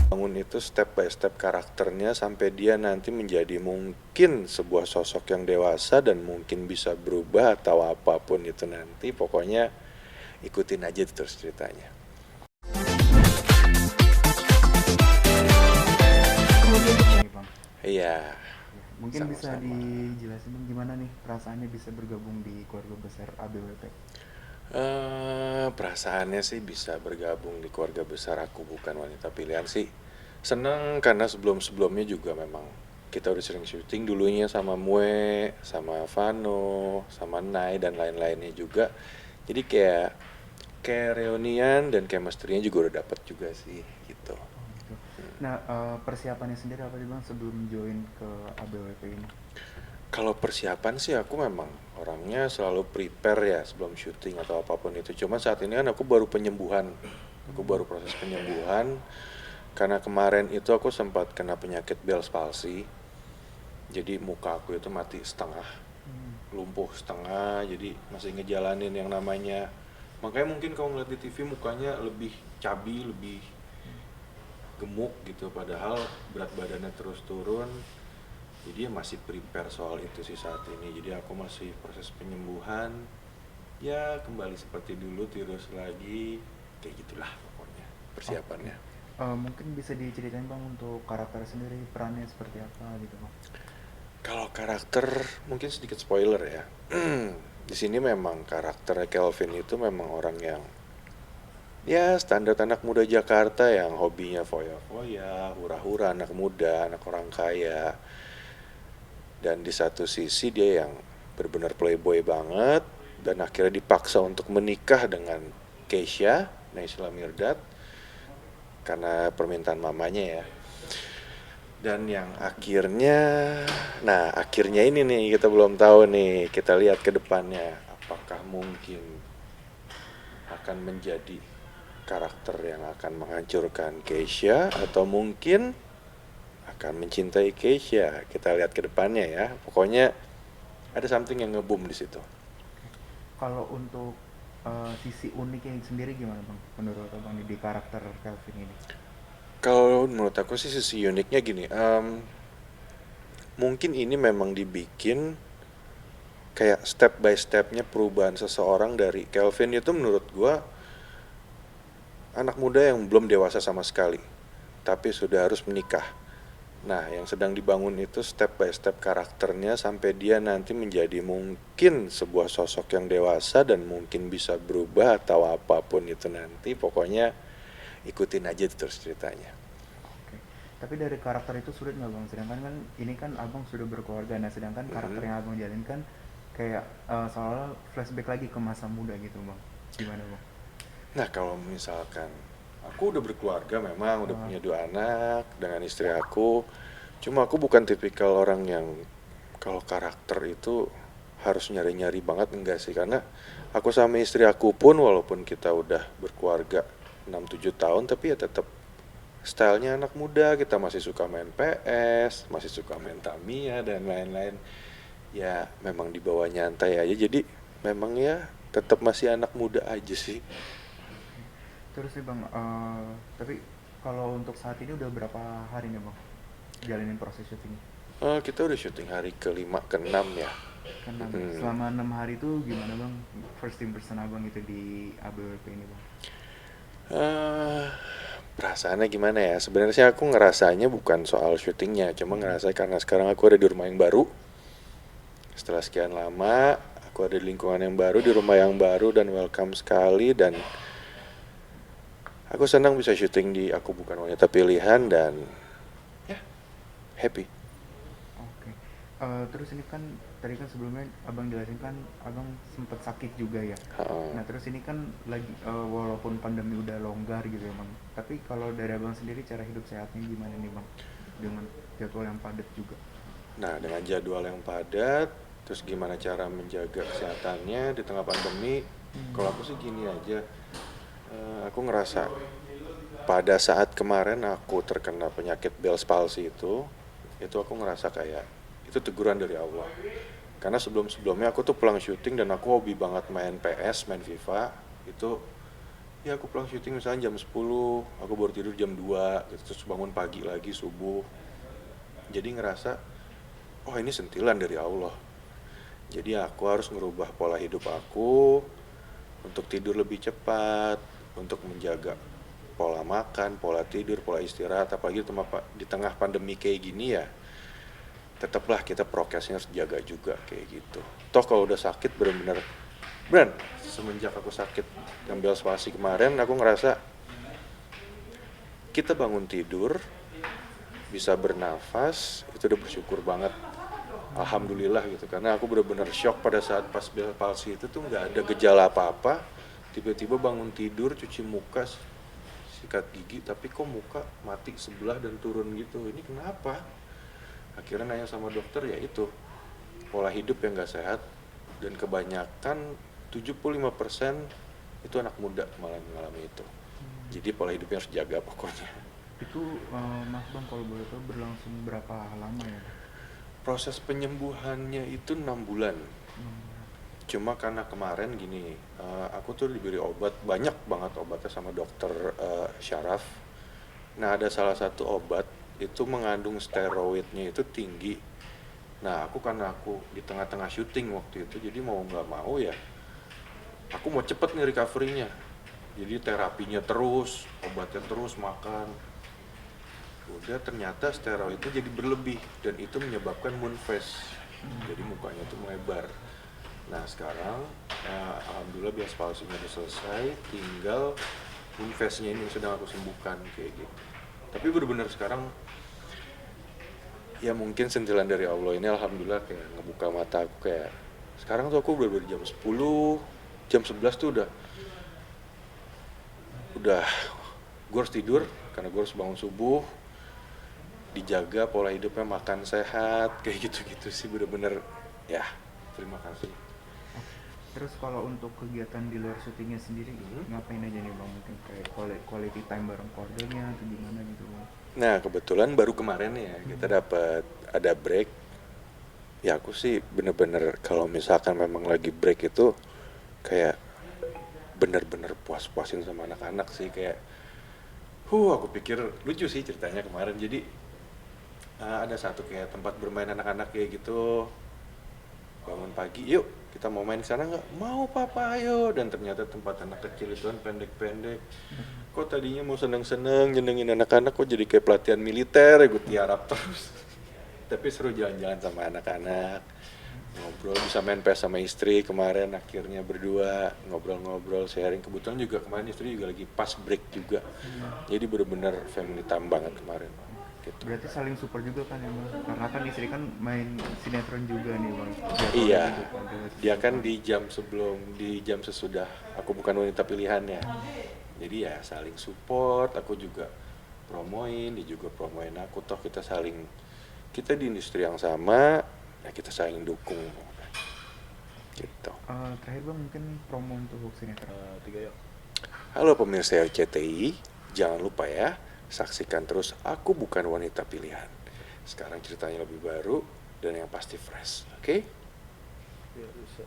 Bangun itu step by step karakternya sampai dia nanti menjadi mungkin sebuah sosok yang dewasa dan mungkin bisa berubah atau apapun itu nanti. Pokoknya ikutin aja terus ceritanya. Nih bang, Iya, mungkin bisa sama-sama. dijelasin bang gimana nih perasaannya bisa bergabung di keluarga besar ABWP? Perasaannya sih bisa bergabung di keluarga besar Aku Bukan Wanita Pilihan sih. Seneng karena sebelum-sebelumnya juga memang kita udah sering syuting dulunya sama Mue, sama Vano, sama Nai dan lain-lainnya juga. Jadi kayak reunian dan chemistry-nya juga udah dapet juga sih gitu. Oh gitu. Nah, persiapannya sendiri apa sih bang sebelum join ke ABWP ini? Kalau persiapan sih aku memang orangnya selalu prepare ya sebelum syuting atau apapun itu. Cuma saat ini kan aku baru penyembuhan. Aku baru proses penyembuhan karena kemarin itu aku sempat kena penyakit Bell's palsy. Jadi muka aku itu mati setengah, Hmm. lumpuh setengah, jadi masih ngejalanin yang namanya. Makanya mungkin kalau ngeliat di TV mukanya lebih cabi, lebih gemuk gitu padahal berat badannya terus turun. Jadi ya masih prepare soal itu sih saat ini. Jadi aku masih proses penyembuhan. Ya kembali seperti dulu, tirus lagi. Kayak gitulah pokoknya Oke. persiapannya. Mungkin bisa diceritain bang untuk karakter sendiri perannya seperti apa gitu bang? Kalau karakter mungkin sedikit spoiler ya. Di sini memang karakter Kelvin itu memang orang yang ya standar anak muda Jakarta yang hobinya foya-foya, hura-hura, anak muda, anak orang kaya. Dan di satu sisi dia yang benar-benar playboy banget dan akhirnya dipaksa untuk menikah dengan Keisha Naysila Mirdad karena permintaan mamanya ya. Dan yang akhirnya, nah akhirnya ini nih kita belum tahu nih, kita lihat ke depannya apakah mungkin akan menjadi karakter yang akan menghancurkan Keisha atau mungkin akan mencintai Keisha. Kita lihat ke depannya ya. Pokoknya ada something yang ngebum di situ. Oke. Kalau untuk sisi uniknya sendiri gimana bang menurut abang di karakter Kelvin ini? Kalau menurut aku sih sisi uniknya gini, mungkin ini memang dibikin kayak step by stepnya perubahan seseorang dari Kelvin itu menurut gua anak muda yang belum dewasa sama sekali, tapi sudah harus menikah. Nah, yang sedang dibangun itu step by step karakternya sampai dia nanti menjadi mungkin sebuah sosok yang dewasa dan mungkin bisa berubah atau apapun itu nanti. Pokoknya ikutin aja terus ceritanya. Oke. Tapi dari karakter itu sulit nggak bang? Sedangkan kan ini kan abang sudah berkeluarga. Nah sedangkan karakter Mm. yang abang jalin kan kayak seolah flashback lagi ke masa muda gitu bang. Gimana bang? Nah, kalau misalkan aku udah berkeluarga memang udah Uh, punya 2 anak dengan istri aku. Cuma aku bukan tipikal orang yang kalau karakter itu harus nyari-nyari banget enggak sih karena aku sama istri aku pun walaupun kita udah berkeluarga 6-7 tahun tapi ya tetap stylenya anak muda, kita masih suka main PS, masih suka main Tamiya dan lain-lain. Ya memang dibawa nyantai aja jadi memang ya tetap masih anak muda aja sih. Oke. Terus nih bang, tapi kalau untuk saat ini udah berapa hari nih bang jalanin proses syuting? Kita udah syuting hari ke-5 ke-6 ya. Kan Hmm. selama 6 hari itu gimana bang first impression abang itu di ABWP ini bang? Eh, Perasaannya gimana ya? Sebenarnya sih aku ngerasanya bukan soal syutingnya, cuma Hmm. ngerasa karena sekarang aku ada di rumah yang baru. Setelah sekian lama, aku ada di lingkungan yang baru, di rumah yang baru dan welcome sekali dan aku senang bisa syuting di Aku Bukan Wanita Pilihan dan ya happy. Oke. Terus ini kan tadi kan sebelumnya abang jelasin kan abang sempet sakit juga ya. Heeh. Nah terus ini kan lagi walaupun pandemi udah longgar gitu ya bang. Tapi kalau dari abang sendiri cara hidup sehatnya gimana nih bang? Dengan jadwal yang padat juga. Nah, dengan jadwal yang padat, terus gimana cara menjaga kesehatannya di tengah pandemi? Hmm. Kalau aku sih gini aja, aku ngerasa pada saat kemarin aku terkena penyakit Bell's palsy itu aku ngerasa kayak itu teguran dari Allah. Karena sebelum-sebelumnya aku tuh pulang syuting dan aku hobi banget main PS, main FIFA. Itu Ya aku pulang syuting misalnya jam 10, aku baru tidur jam 2 gitu, terus bangun pagi lagi subuh. Jadi ngerasa, oh ini sentilan dari Allah. Jadi aku harus ngerubah pola hidup aku untuk tidur lebih cepat, untuk menjaga pola makan, pola tidur, pola istirahat, apalagi di tengah pandemi kayak gini ya. Tetaplah kita prokesnya harus jaga juga kayak gitu. Toh kalau udah sakit bener-bener, semenjak aku sakit ngambil spasi kemarin, aku ngerasa kita bangun tidur, bisa bernafas, itu udah bersyukur banget. Alhamdulillah gitu, karena aku bener-bener shock pada saat pas Bel palsi itu tuh nggak ada gejala apa-apa, tiba-tiba bangun tidur, cuci muka, sikat gigi, tapi kok muka mati sebelah dan turun gitu, ini kenapa? Akhirnya nanya sama dokter, ya itu pola hidup yang nggak sehat, dan kebanyakan 75% itu anak muda malah mengalami itu. Jadi pola hidupnya harus jaga pokoknya. Itu Mas Bang kalau boleh tahu berlangsung berapa lama ya? Proses penyembuhannya itu 6 bulan. Hmm. Cuma karena kemarin gini, aku tuh diberi obat, banyak banget obatnya sama dokter Syaraf. Nah ada salah satu obat itu mengandung steroidnya itu tinggi. Nah karena aku di tengah-tengah syuting waktu itu, jadi mau nggak mau ya, aku mau cepet nih recovery-nya. Jadi terapinya terus, obatnya terus, makan. Udah ternyata steroidnya jadi berlebih dan itu menyebabkan moon face. Jadi mukanya tuh melebar. Nah sekarang alhamdulillah bias palsunya udah selesai, tinggal moon face-nya ini yang sedang aku sembuhkan kayak gitu. Tapi benar-benar sekarang ya mungkin sentilan dari Allah ini, alhamdulillah kayak ngebuka mata aku, kayak sekarang tuh aku udah jam 10, jam 11 tuh udah gue harus tidur karena gue harus bangun subuh, dijaga pola hidupnya, makan sehat, kayak gitu-gitu sih, bener-bener ya terima kasih. Terus kalau untuk kegiatan di luar syutingnya sendiri, ngapain aja nih Bang? Mungkin kayak quality time bareng keluarganya atau gimana gitu Bang? Nah kebetulan baru kemarin ya kita dapat ada break. Ya aku sih bener-bener kalau misalkan memang lagi break itu kayak bener-bener puas-puasin sama anak-anak sih, kayak aku pikir lucu sih ceritanya kemarin. Jadi ada satu kayak tempat bermain anak-anak kayak gitu, bangun pagi, yuk kita mau main sana nggak? Mau papa, ayo. Dan ternyata tempat anak kecil itu kan pendek-pendek. Kok tadinya mau seneng-seneng nyenengin anak-anak, kok jadi kayak pelatihan militer ya, gue tiarap terus. Tapi seru jalan-jalan sama anak-anak, ngobrol, bisa main PS sama istri kemarin, akhirnya berdua ngobrol-ngobrol, sharing. Kebetulan juga kemarin istri juga lagi pas break juga, jadi bener-bener family time banget kemarin gitu. Berarti saling support juga kan ya Bang? Karena kan istri kan main sinetron juga nih Bang. Iya, Gitu kan, dia kan di jam sesudah Aku Bukan Wanita Pilihannya. Jadi ya saling support, aku juga promoin, dia juga promoin aku, toh kita di industri yang sama, ya kita saling dukung gitu. Terakhir Bang mungkin promo untuk sinetron. Halo pemirsa RCTI, jangan lupa ya, saksikan terus Aku Bukan Wanita Pilihan. Sekarang ceritanya lebih baru dan yang pasti fresh, oke? Ya, bisa.